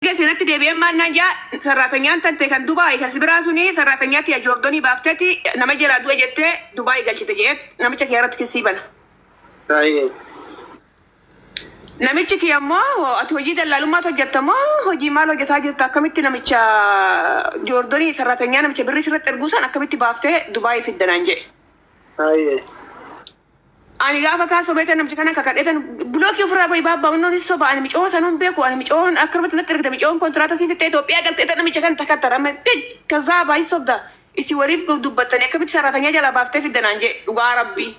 Geessinatti deebi'ee maannaan jaa sarratanyaan tante kan Dubaay kan sibiraa suni sarratanyaatti ya Joordonii baaftetti nama jalaa du'a jettee Dubaay galchite jee namicha kee irratti kissii bana. Namichi kee ammoo ati hojii dallaalummaa hojjettamoo hojii maal hojjetaa jirta akkamitti namicha Joordonii sarratanyaa namicha birrii sirratti erguusan akkamitti baaftee Dubaay fiddanaan jee. Ani gaafa kaasoo beekan namicha kana kakadheetan bulookii ofirraa goyi baabaa wannoon isa soba ani micoon sanuun beeku ani micoon akkamatti natti ergite micoon kontiraataa sii fittee Itoophiyaa galteetan namicha kana takattarame kazaa baay'ee sobda isi waliif dubbattanii akkamitti sarratanyaa jalaa baaftee fiddanaan jee dhugaa rabbii.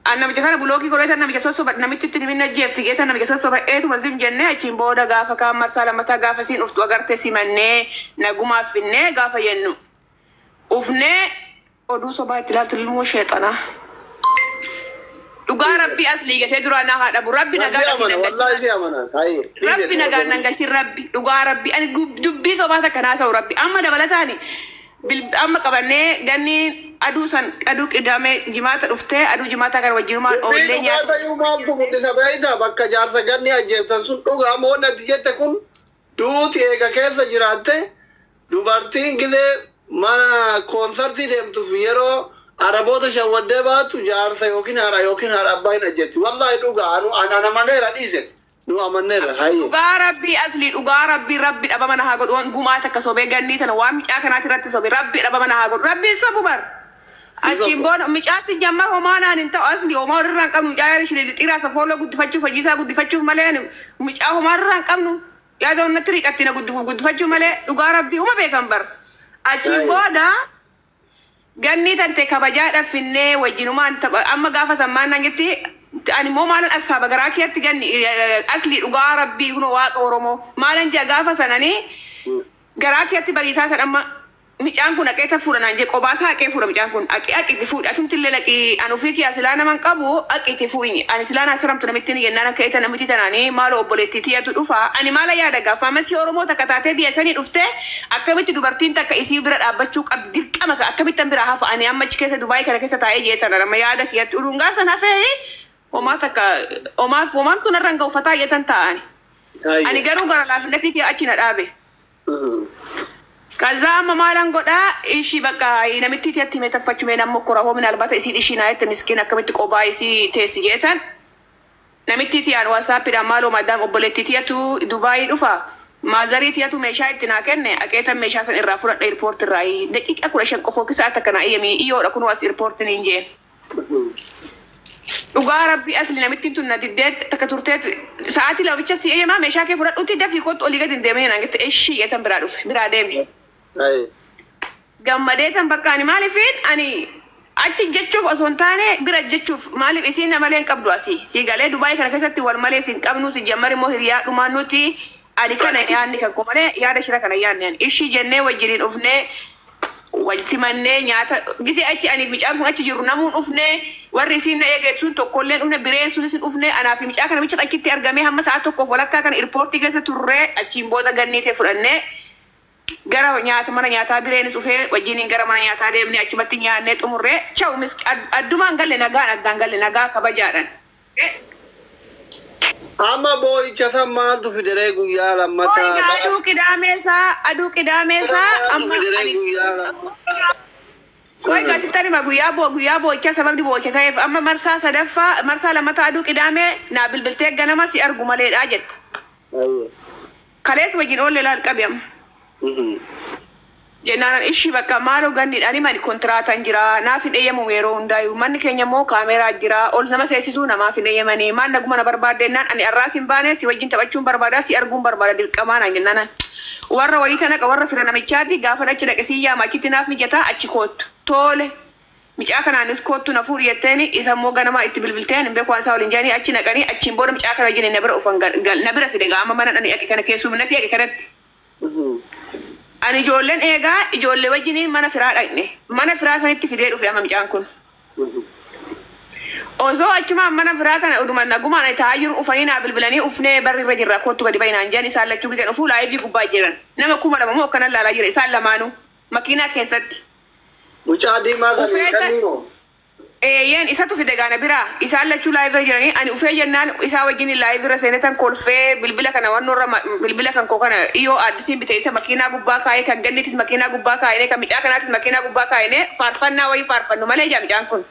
An namicha kana bulookii godheetan namicha sossoba namitti itti dhiminna jeefti geetan namicha sossoba eetuma zim jennee achiin booda gaafa kaan marsaa lammataa gaafa siin uftu agartee simannee nagumaaf finnee gaafa jennu ufnee oduu sobaa itti ilaaltu ilmoo sheexanaa. Dhugaa rabbi asli gatee duraan haadha bu rabbi nagaa rabbi nagaa nangalchi rabbi dhugaa rabbi ani dubbii sobaa takka naasa'u rabbi amma dabalataani amma qabannee ganni aduu san aduu qidame jimaata dhuftee aduu jimaata kan wajjinumaan oollee nyaata maaltu mul'isa beeyta bakka jaarsa ganni ajjeeftan sun dhugaa moonnatti jette kun duuti eega keessa jiraatte dubartiin gilee mana koonsartii deemtuuf yeroo Araboota shawwadee baatu jaarsa yookiin haadha abbaa hin ajjeetti. Wallaahi dhugaa ana maneera dhiise. Nu amaneera hayye. Dhugaa rabbii asli dhugaa rabbii rabbi dhaba mana haa godhu gumaa takka sobee gannii sana waan micaa kanaatti irratti sobee rabbi dhaba mana haa godhu rabbi sobu bar. Achiin booda micaatti jamma homaanaan hin ta'u asli homaa irraa hin qabnu micaa ishee xiraa safooloo guddifachuuf hojiisaa guddifachuuf malee micaa homaa irraa hin qabnu yaada onnatti riiqattina guddifachuuf malee dhugaa rabbii huma beekan bar. Achiin booda ganni tante kabajaadha finnee wajjinumaan amma gaafa sammaan nangetti ani moo maalan asaaba garaa kiyatti ganni asli dhugaa rabbii kuno waaqa oromoo maalan jaa gaafa sananii garaa kiyatti bariisaa san amma micaan kun aqeeta fuudhanaan jee qobaasaa aqee fuudha micaan kun aqiitti fuudha atumtillee laqii anu fi kiyaa silaa naman qabu aqiitti fuudhi ani silaa naasiramtu namitti ni yennaan akka eeta namitti tanaanii maalo obboleetti tiyatu dhufa ani maala yaada gaafa ammas oromoo takka taatee biyya sanii dhufte akkamitti dubartiin takka isii bira dhaabbachuu qabdi dirqama akkamitti bira hafa ani amma achi keessa Dubaay kana keessa taa'ee jeetan amma yaada kiyatti urungaa san hafee homaa takka homaan tun irraan ga'u fataa yetan taa'ani ani garuu gara laafinatti kiyya achi na dhaabe. Kaza mamalan goda ishi baka inamitti tiatti metafachu mena mokora ho min albata isi ishi na yette miskin akkamiti qoba isi tesi getan namitti tiyan whatsapp da malo madam obboletti tiyatu Dubai dhufa mazari tiyatu meesha ittina kenne aketan meesha san irra fura airport rai daqiqa kula shan qofo kisa atakana iyami iyo da kunu as airport ninje dhugaa rabbi asli namitti tun nadiddet takaturtet saati lawicha si iyama meesha ke fura uti dafi kot oliga dindemene nangete ishi yetan bira dhuf bira demi gammadeetan bakka ani maalifin ani achi jechuuf osoo hin taane bira jechuuf maalif isiin malee hin qabdu asii siigalee Dubaay kana keessatti wal malee siin qabnu si jammari moo hiriyaa dhumaan nuti ani kana yaanni kan ko malee yaada shira kana yaanni ishii jennee wajjiniin ufnee wajsimannee nyaata gisi achi ani micaan kun achi jiru namuun ufnee warri isiin na eegeetsuun tokkolleen ufne bireen sun isin ufnee anaa fi micaa kana micha takkitti argamee hamma sa'a tokkoof walakkaa kana irpoortii keessa turree achiin booda ganniitee fudhannee gara nyaata mana nyaataa bireenis ufee wajjiniin gara mana nyaataa deemnee achumatti nyaannee xumurree chaw addumaan galle nagaan addaan galle nagaa kabajaadhan. Amma boo'icha san maaltu fideree guyyaa lammataa? Aduu qidaameesaa amma Koi kasitani ma guyyaa boo'icha sababni boo'icha ta'eef amma marsaa sadaffaa marsaa lammataa aduu qidaamee naa bilbiltee ganama si argu maleedhaa jette. Kalees wajjin oolle laal qabiyam. Jennaan ishi bakka maaloo ganniidhaan mani kontiraataan jira naaf hin eeyyamu yeroo hundaayyuu manni keenya immoo kaameeraa jira ol nama seessisuu namaaf hin eeyyamanii maan naguma na barbaaddennaan ani arraas hin baane si wajjin taphachuun barbaada si arguun barbaada dirqamaan aan jennaan warra wayii tana warra fira namichaati gaafa achi dhaqe si yaama achitti naaf mijataa achi koottu tole micaa kanaanis koottu na fuudhi jetteeni isa immoo ganamaa itti bilbilteen hin beeku waan isaa waliin jedhanii achi naqanii achiin booda micaa kana wajjin na bira ufan na bira fide gaama mana dhani aqi kana keessumnatti aqi kanatti. Ani ijoolleen eegaa ijoollee wajjiniin mana firaa dhaqne mana firaa sanitti fidee dhufe amma micaan kun osoo achuma mana firaa kana uduman nagumaan ta'aa jiru ufanii naa bilbilanii ufnee barri irra jirra kootu gadi bayinaan jedhan isaan lachuu giseen ufuu laayivii gubbaa jiran nama 2,000 moo akkanan laalaa jira isaan lamaanuu makiinaa keessatti. Mucaa diimaa kan kanneenoo. yen isatu fide gana bira isaan lachuu live jiranii ani ufee jennaan isaa wajjin live irra seenetan kolfee bilbila kana wannoorra bilbila kan koo kana iyoo addisiin bite isa makiinaa gubbaa kaayee kan gannitis makiinaa gubbaa kaayee kan micaa kanaatis makiinaa gubbaa kaayee faarfannaa wayii faarfannu malee jaa micaan kun.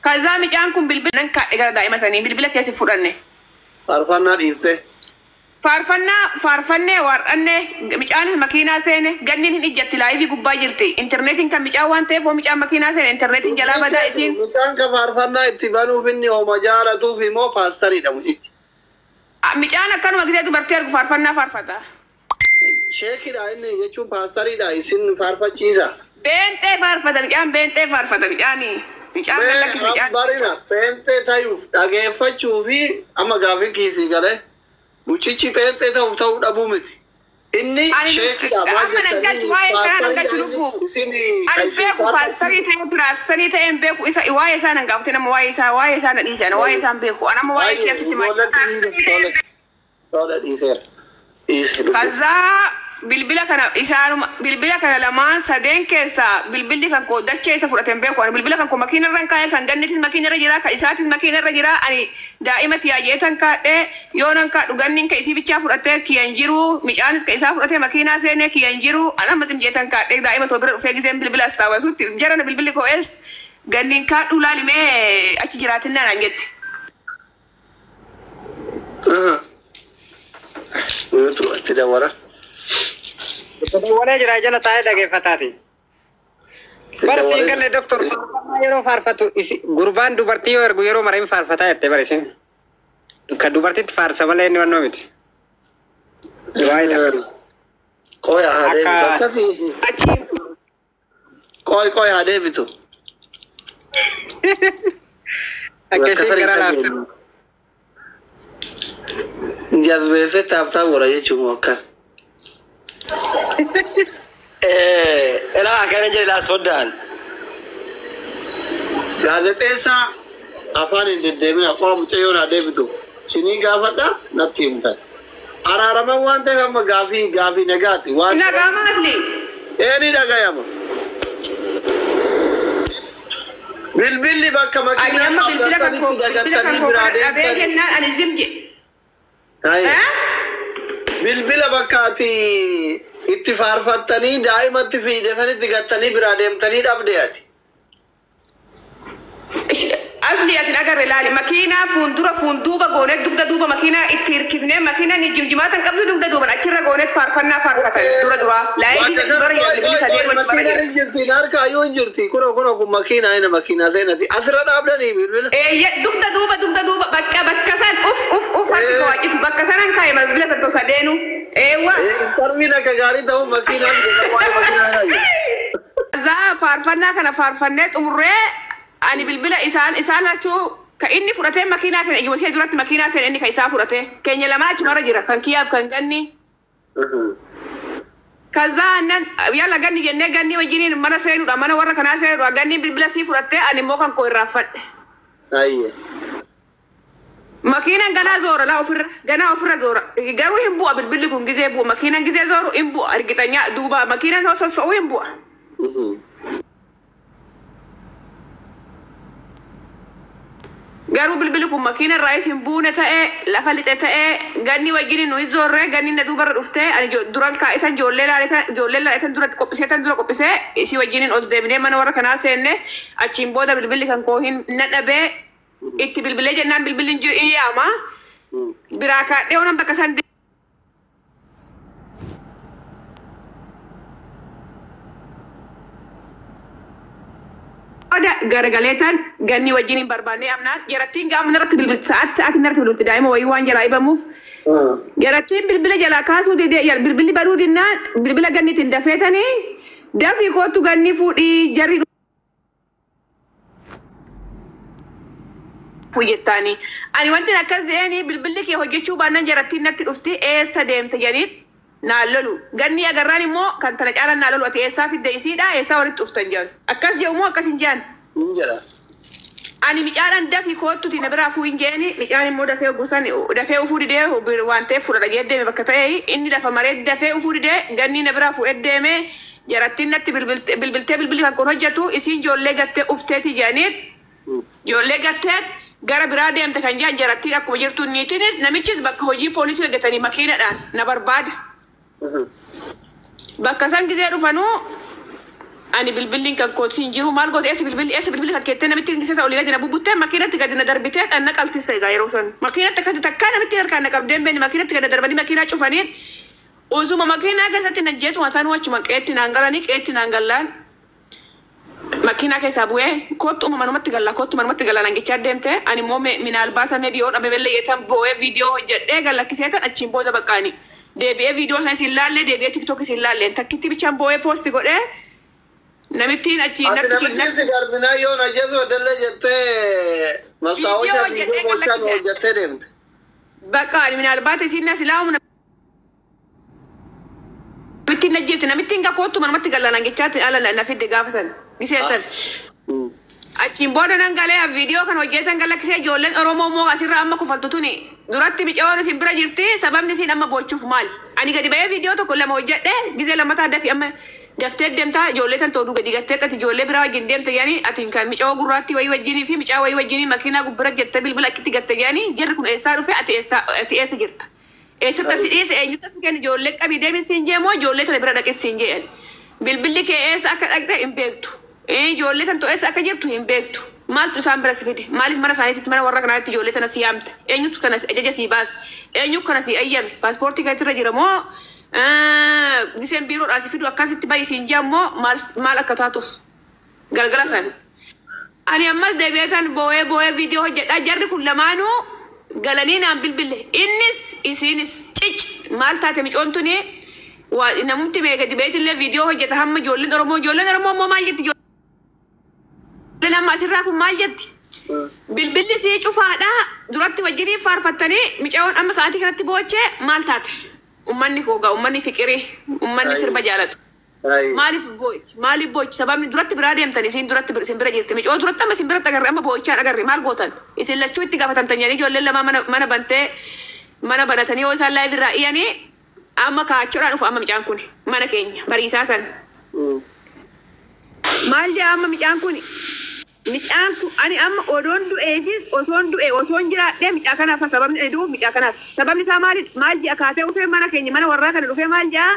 Kazaa micaan kun bilbila nan kaadhe gara daa'ima sanii bilbila keessi fudhanne. Faarfannaa dhiiftee. Faarfannee war'annee micaan makiinaa seene ganniin hin ijjatti laayivii gubbaa jirti interneetiin kan micaan waan ta'eef micaan makiinaa seene interneetiin jalaa badaa isiin. Micaan ka faarfannaa itti banuuf inni hooma jaalatuuf immoo paastariidha mucichi. Micaan akkanuma gisee dubartii argu faarfannaa faarfata. Sheekidha inni jechuun paastariidha isin faarfachiisa. Beenxee faarfata micaan beenxee faarfata micaanii. Micaan gallakkis micaan. Barina beenxee tayuuf dhageeffachuu fi amma gaafii kiisii galee. Mucichi beenxee ta'uu dhabuu miti. Inni sheekidha maal jettanii paastarii ta'e paastarii ta'e hin beeku isa waa'ee isaa nan gaafate nama waa'ee isaa na dhiise ana waa'ee isaa hin beeku anama waa'ee keessatti kazaa bilbila kana lamaan sadeen keessaa bilbilli kan koo dachee isa fudhateen beeku ani bilbila kan koo makiina irra kaa'ee kan gannitis makiina irra jira kan isaatis makiina irra jira ani daa'ima tiyaajeetan kaadhee yoo nan kaadhu ganniin ka isii bichaa fudhatee kiyyan jiru micaanis ka isaa fudhatee makiinaa seenee kiyyan jiru anammatim jeetan kaadhee daa'ima too bira dhufee giseen bilbila as taawwasutti jarana bilbilli koo ees ganniin kaadhu laalimee achi jiraatinna naan jetti. Itti dawwala. Wala jira jala taa'ee dhageeffataati. Barsiin galle doktor yeroo faarfatu gurbaan dubartii yoo ergu yeroo marii faarfataa jettee barsiin. Kan dubartiitti faarsa malee inni wannoo miti. Qoya haa deebitu. Akkasiin gara laaftu. Jazbeessee taaptaa godha jechuun akkas. Elaa akkana jedhe laa soddaan. Gaazexeessaa afaan hin deddeemina qofa mucayyoo naa deebitu. Sinii gaafadha natti himtan. Araaraman waan ta'eef amma gaafii nagaati. Nagaama asli. Ni dhagayama. Bilbilli bakka makiinaa dhaabbatanitti dagattanii biraa deemtanii. Bilbila bakka ati itti faarfattanii daa'imatti fiidetanitti gattanii biraa deemtanii dhabde ati. Asli ati agarre laali makiinaa fuunduuba goonet dugda duuba makiinaa itti hirkifnee makiinaa ni jimjimaatan qabdu dugda duuban achirra goonet faarfannaa faarfatan dura laayii dura bilbili sadeen wajji bara jira. Jirti harka ayyuu hin jirti kuno kun makiinaa ina makiinaa seenati asirra dhaabdanii bilbila. Dugda duuba bakka san uf harki kawaacitu bakka sanan kaa'e bilbila tokko sadeenu. Tarmiin akka gaarii ta'uu makiinaan zaa faarfannaa kana faarfannee xumurree ani bilbila isaan lachuu ka inni fudhatee makiinaa sana ijoollee duratti makiinaa sana inni ka isaa fudhatee keenya lamaa achumarra jira kan kiyyaaf kan ganni. Kazaa nan yalla ganni jennee ganni wajjiniin mana seenuudha mana warra kanaa seenuudha ganni bilbila sii fudhattee ani immoo kan koo irraanfadhe. Makiinaan ganaa ofirra zoora garuu hin bu'a bilbilli kun gizee bu'a makiinaan gizee zooru hin bu'a argitanya duuba makiinaan soso'uu hin bu'a. Garuu bilbilli kun makiina irraa isin buune ta'ee lafa lixe ta'ee ganni wajjiniin nuyi zoorree ganni na duubarra dhuftee ani duran kaa'itan ijoollee laaletan duratti qophisee isii wajjiniin ol deebinee mana warra kanaa seenne achiin booda bilbilli kan koo hin nadhabee itti bilbilee jennaan bilbilli hin yaama biraa kaadhee onan bakka san garagaleetan ganni wajjiniin barbaannee amnaan jarattiin gaama narratti bilbilti sa'aatiin narratti bilbilti daa'ima wayii waan jalaa ibamuuf jarattiin bilbila jalaa kaasuu didee bilbilli baduu dinnaan bilbila ganniitiin dafeetanii dafii kootu ganni fuudhii jarri fuyyettaanii ani wanti akkas zeeni bilbilli kee hojjechuu baannan jarattiin natti dhufti eessa deemte janiit naan lolu ganni agarraan immoo kan tana caalan naan lolu ati eessaa fidde isiidha eessaa walitti dhuftan jedhan akkas jedhu immoo akkas hin jedhan. Ani micaadhaan dafii koottuti na biraa fuun jeeni micaan immoo dafee ufuu didee waan ta'eef fudhadha jedheeme bakka ta'e inni lafa maree dafee ufuu didee ganni na biraa fuudhee deeme jarattiin natti bilbiltee kan kun hojjetu isiin ijoollee gattee ufteeti jedhaniit ijoollee gattee gara biraa deemte kan jedhan jarattiin akkuma jirtu niitiinis namichis bakka hojii poolisii hojjetanii makiinadhaan na barbaada. Bakka san gisee dhufanuu ani bilbilliin kan kootiin jiru maal goote eessa bilbilli kan keettee namitti ingiliseessa olii gadi na bubbuttee makiinatti gadi na darbitee dhanna qaltisa egaa yeroo san makiinatti akkasi takkaa namitti harkaan na qabdeen beeni makiinatti gadi darbanii makiinaa cufaniin usuma makiinaa keessatti najjeesu mataan wachuma qeetti naan galanii qeetti naan gallaan makiinaa keessaa bu'ee kottu manumatti gallaa nangichaa deemte ani immoo minaal baatamee biyyoon abebelle yeetan bo'ee viidiyoo hojjedhee gallakkiseetan achiin booda bakkaani deebi'ee viidiyoo sana isin laallee deebi'ee tiktook isin laallee takkitti bichaan bo'ee poosti godhee namittiin achiin natti si darbinaa yoo na jeesu odalle jettee masaawasha viidiyoo bolchaan hojjettee deemte. Bakka ani minaal baate isin na silaamu namittiin najjeetti namittiin ga kottu manumatti gallaa nangichaatti ala na fidde gaafa san giseessan. Achiin booda nan galee viidiyoo kan hojjetan gallakkisee ijoolleen Oromoo moo asirraa amma kufaltu tuni duratti bicoon isin bira jirti sababni isin amma boochuuf maali? Ani gadi ba'ee viidiyoo tokko lama hojjedhe gisee lammataa dafi amma daftee deemtaa ijoollee tan tooduu gadi gattee ati ijoollee biraa wajjin deemte yaani ati kan micoo gurraatti wayii wajjinii fi micaa wayii wajjinii makiinaa gubbira jettee bilbila akkitti gatte yaani jarri kun eessaa dhufe ati eessa jirta? Eessatti si dhiise eenyutti si kenni ijoollee qabii deemin siin jee moo ijoollee tana bira dhaqe siin jee bilbilli kee eessa akka dhaqxe hin beektu. Ijoollee tan to'eessa akka jirtu hin beektu. Maaltu isaan bira si fide? Maaliif mana isaaniitti mana warra kanaatti ijoollee tana si yaamte? Eenyutu kana ajaja si baase? Eenyu kana si ayyame? Paaspoortii kan irra jira moo giseen biiroodhaa si fidu akkasitti baay'ee siin jee ammoo maal akka taatus galgala san. Ani ammas deebi'eetan boo'ee viidiyoo hojjedhaa jarri kun lamaanuu galanii naan bilbille. Innis isiinis cic maal taate micoomtuni namumti meeqa dibeetillee viidiyoo hojjeta hamma ijoolleen Oromoo immoo maal jetti? Nama asirraa kun maal jetti? Bilbilli sii cufaadha duratti wajjiniin faarfattanii micaawwan amma sa'aatii kanatti boochee maal taate? Ummanni koogaa ummanni fiqirii ummanni sirba jaalatu. Maaliif boochi sababni duratti biraa deemtanii isin duratti isin bira jirti micoo duratti amma isin biratti agarre amma boochaan agarre maal gootan? Isin lachuu itti gaafatamtanii ijoolleen lama mana bantee mana banatanii yoo isaan laayif irraa iyanii amma kaachuudhaan dhufu amma micaan kun mana keenya bariisaa san. Maal jaa amma micaan kun? Micaan kun ani amma odoon du'eefis osoon jiraadhee micaa kanaaf sababni ani du'uuf micaa kanaaf sababni isaa maal jaa kaatee dhufee mana keenya mana warraa kana dhufee maal jaa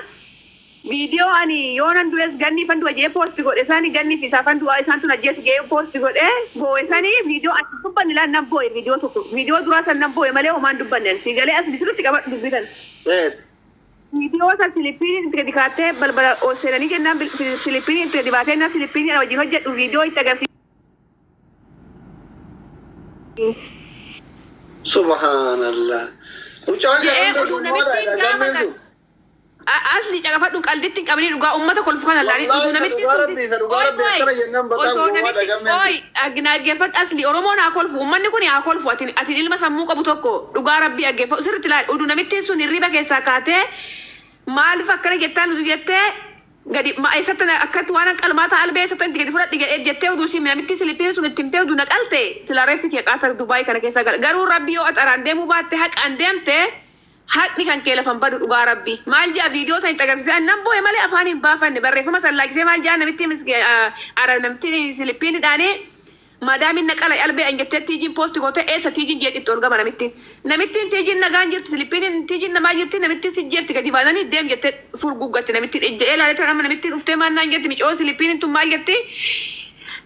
viidiyoo ani yoonan du'es ganni fan du'a jee poosti godhe isaanii ganniif isaa fan du'aa isaan tun ajjees gee poosti godhe boo'e sanii viidiyoo ati dubbanni laan nan boo'e viidiyoo tokko viidiyoo duraa san nan boo'e malee homaan dubbanne si galee as bisirratti qabadhu dubbitan. Viidiyoo san Filipiiniin itti gadi kaattee balbala ol seenanii jennaan Filipiiniin itti gadi baatee naan Filipiiniin wajjin hojjedhu viidiyoo itti agarsiisa. Subhanallah. Mucaan kan asli caqafadhu qalditti qabanii dhugaa uummata kolfu kana laanii dhuguu namitti aggeeffadhu asli Oromoon haa kolfu uummanni kun haa kolfu ati ilma sammuu qabu tokko dhugaa rabbii aggeeffadhu sirriitti laal dhuguu namitti sun hirriba keessaa kaatee maaliif akkana jettaan nuti jettee gadi eessatti akkatti waan qalmaata albee eessatti itti gadi fudhadhi jettee uduu si namitti Filipiin sun itti himtee uduu naqalte silareessi kee qaata Dubaay kana keessa garuu rabbii yoo axaraan deemuu baatte haqaan deemte haqni kan kee lafan badu dhugaa rabbii maal jaa viidiyoo san itti agarsiisan nan boo'e malee afaan hin baafanne barreeffama sallaakisee maal jaa namitti Filipiinidhaanii maadaamin naqala albee anjettee tiijiin poosti goote eessa tiijiin jeexitti ol gama namittiin tiijiin nagaan jirti Filipiiniin tiijiin namaa jirti namittiin si jeefti gadi baasanii deem jettee furguggatti namittiin ejja'ee laalee amma namittiin dhuftee maannaan jetti micoo Filipiiniin tun maal jetti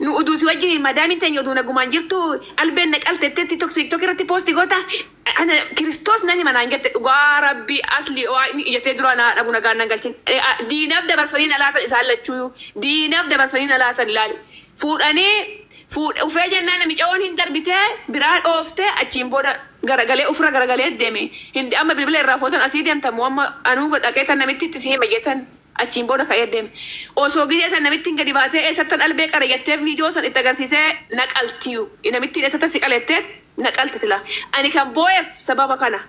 nu uduu si wajjin maadaamin teenya oduu nagumaan jirtu albeen naqaltettee tiktok irratti poosti goota ana Kiristoos nani manaan jette dhugaa rabbii asli waaqni jettee dura na dhabu nagaan nan galchin diinaaf dabarsanii alaatan isaan lachuu diinaaf dabarsanii alaatan ilaali fuudhanii ufee jennaan namicaawwan hin darbitee biraa dhooftee achiin booda garagalee ufira garagalee deeme hindi amma bilbila irraa footan asii deemtamu amma anuu dhaqee tan namitti itti sihee majeetan achiin booda ka'ee deeme osoo gisee san namittiin gadi baatee eessattan albee qara jettee viidiyoo san itti agarsiisee naqaltiyu namittiin eessattan si qalettee naqalti sila ani kan boo'eef sababa kana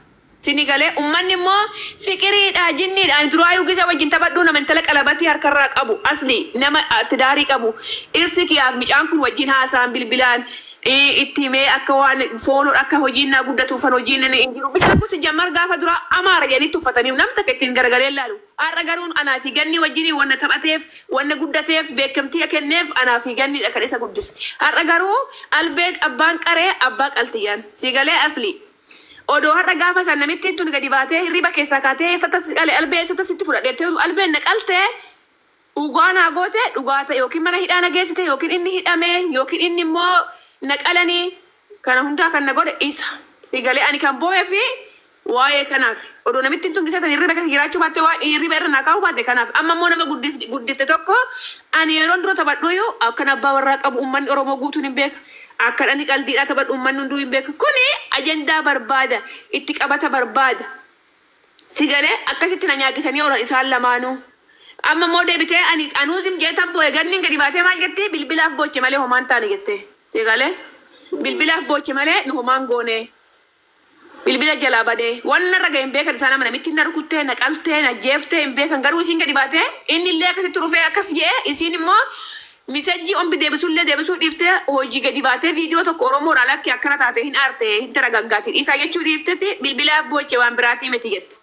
sini galee ummanni immoo fiqiriidha jinniidha ani duraayyuu gisee wajjin taphadhuu nama intala qalabatii harkarraa qabu asli nama tidaarii qabu irsi kiyaaf micaan kun wajjin haasaan bilbilaan ittime akka waan foonoo akka hojiin naa guddatu fan hojiin inni injiru bishaan kun sijammar gaafa dura amaara jedhanii tuffatanii namta kettiin garagalee laalu har'a garuun anaa fi ganni wajjinii wanna taphateef wanna guddateef beekamtii kenneef anaa fi ganni kan isa guddise har'a garuu albeen abbaan qaree abbaa qaltiyyaan sigalee asli odoo har'a gaafa san namittiin tun gadi baatee hirriba keessaa kaatee eessattas qalee albee eessattas itti fudhadheettee albeen naqaltee dhugaanaa goote dhugaata yookiin mana hidhaana geessite yookiin inni hidhame yookiin inni immoo naqalanii kana hundaa kan na godhe isa sigalee ani kan boo'ee fi waa'ee kanaaf odoo namitti tun gisatan hirriba keessa jiraachuu baatte waan hirriba irra naa kaa'uu baatte kanaaf amma immoo nama guddifte tokko ani yeroon dura taphadhuyyuu akkan abbaa warraa qabu uummanni Oromoo guutuun hin beeka akka dhani qaldiidhaa taphadhu uummanni hunduu hin beeka kuni ajandaa barbaada itti qabata barbaada sigalee akkasitti na nyaakisanii oran isaan lamaanuu amma immoo deebitee ani anuusim jeetan boo'ee ganniin gadi baatee maal jettee bilbilaaf booche malee homaan taane jettee sigalee bilbilaaf booche malee nu homaan goone bilbila jalaa badee wanna raga hin beekan isaan amma namitti na rukuttee na qaltee na jeeftee hin beekan garuu isiin gadi baatee inni illee akkasitti dhufee akkas jee isiin immoo misejjii ombi deebisullee deebisuu dhiiftee hojii gadi baatee viidiyoo tokko Oromoodhaan lakki akkana taate hin aarte hin taragaggaatiin isaa jechuu dhiiftetti bilbilaaf booche waan biraatii miti jette.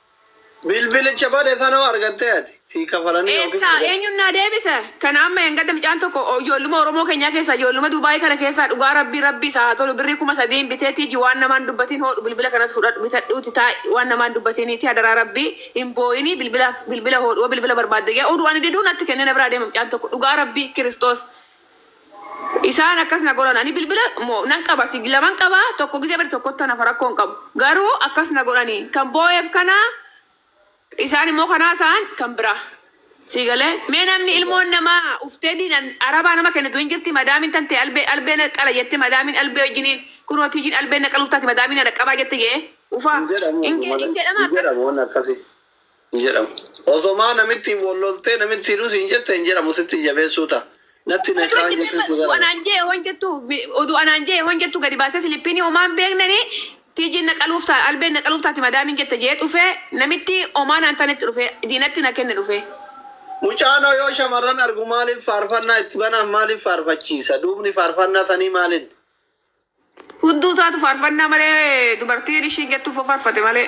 Bilbilicha bade sanoo argattee ati si kafalanii eessa eenyuun naa deebise kana amma hin gadda mucaan tokko ijoolluma Oromoo keenyaa keessaa ijoolluma Dubaayii kana keessaa dhugaa rabbii isaa haa tolu birrii 3,000 biteetii ji waan namaan dubbatiin hoodhu bilbila kanas fudhadhu bitadhuuti taa'e waan namaan dubbatiniiti adaraa rabbii hin boo'inii bilbila hoodhu bilbila barbaadde oduu ani diduu natti kennee na biraa deema mucaan tokko dhugaa rabbii Kiristoos isaan akkas na godhan ani bilbila nan qaba sigilaman qaba tokko gisee bari tokkotti nafa rakkoon qabu garuu akkas na godhanii kan boo'eef kanaa isaan immoo kanaa isaan kan biraa sigalee mee namni ilmoon namaa uftee diinan arabaa nama kennitu hin jirti madaamin tante albeen qala jette madaamin albee wajjiniin kunooti jin albeen qaluuf taate madaamin na qabaa jette gee ufaa hin jedhamu akkasi hin jedhamu osomaa namitti walloltee namitti hidhuus hin jette hin jedhamu sitti jabeessuu ta'a natti na kaan jette sigara oduu anaan jee hon jettu gadi baasee silippiinii homaan beeknanii tijin na qaluufta albeen na qaluuftaati madaamin jette jee dhufe namitti omaan antanetti dhufe diinatti na kenne dhufe. Mucaano yoo shamarran argu maaliif faarfannaa itti banaan maaliif faarfachiisa duubni faarfannaa sanii maalin? Hudduu taatu faarfannaa malee dubartiin ishii gettuuf faarfate malee.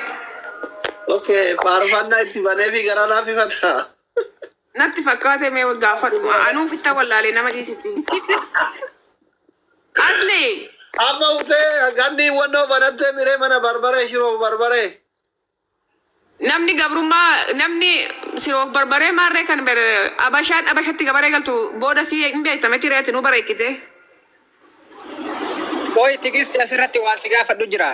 Okay faarfannaa itti banee fi gara laafifata. Natti fakkaate mee gaafadhu anuu fitta wallaalee nama dhiisiti. Asli. Amma utee ganni wannoo banattee miree mana barbaree shiroof barbaree. Namni gabrummaa namni siroof barbaree maarree kan abashaan abashatti gabaree galtu booda si hin beektametti reetti nu bareechite. Boy tigisti asirratti waan si gaafadhu jira.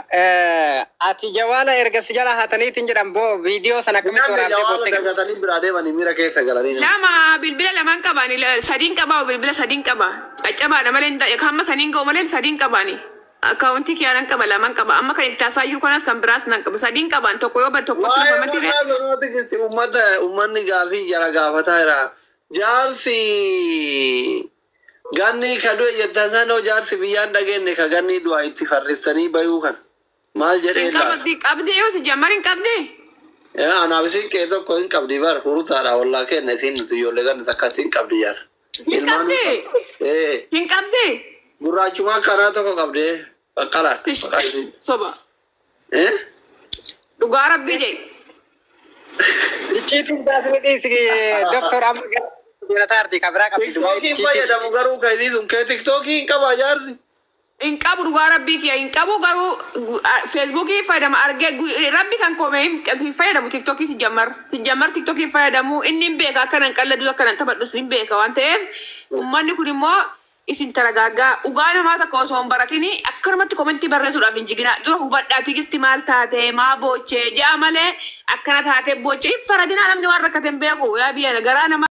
Ati jawaala erga si jala haataniitiin jedhan boo viidiyoo sana akkamitti waraabdee bootte galu. Gatanii biraa deemanii miira keessa galanii. Lama bilbila lamaan qabani sadiin qabaa bilbila sadiin qabaa. Caccabaadha malee hamma saniin ga'u malee sadiin qabaani. Akkaawuntii kiyaanan qaba lamaan qaba amma kan itti haasaa jiru kanas kan biraas nan qaba sadiin qaban tokko yoo tokko tuffamatti ree. Waa'ee tigisti uummanni gaafii jara gaafataa jira. Jaarsi ganni kadu jettan sanoo jaarsi biyyaan dhageenye ka ganni du'aa itti farriftanii bayuu kan maal jedhee laa. Qabdi yoo si jammarin qabdi. Anaaf isin qee tokko hin qabdi bar hurutaadha wallaa kenna isin nuti ijoollee ganni takka hin qabdi jaar. Hin qabdi. Hin qabdi. Gurraachuma kanaa tokko qabdi baqqala. Soba. Dhugaa rabbii jee. Icciitiin baasii doktor amma taarti kabira qabdi. TikTokiin fayyadamu garuu kaydii kee TikTokiin qaba jaarsi. In qabu dhugaa rabbii kiyya in qabu garuu Facebookii fayyadama argee rabbi kan koomee hin fayyadamu TikTokii si jammar TikTokii fayyadamu inni hin beeka akkanan qalladu akkanan taphadhus hin beeka waan ta'eef uummanni kun immoo isin taragaaggaa dhugaa namaa takka osoo hin baratini akkanumatti komentii barreessuudhaaf hin jigina dura hubadhaa tigisti maal taate maa boochee ja'a malee akkana taate boochee hin faradinaa namni waan rakkate hin beeku yaa biyya garaa nama.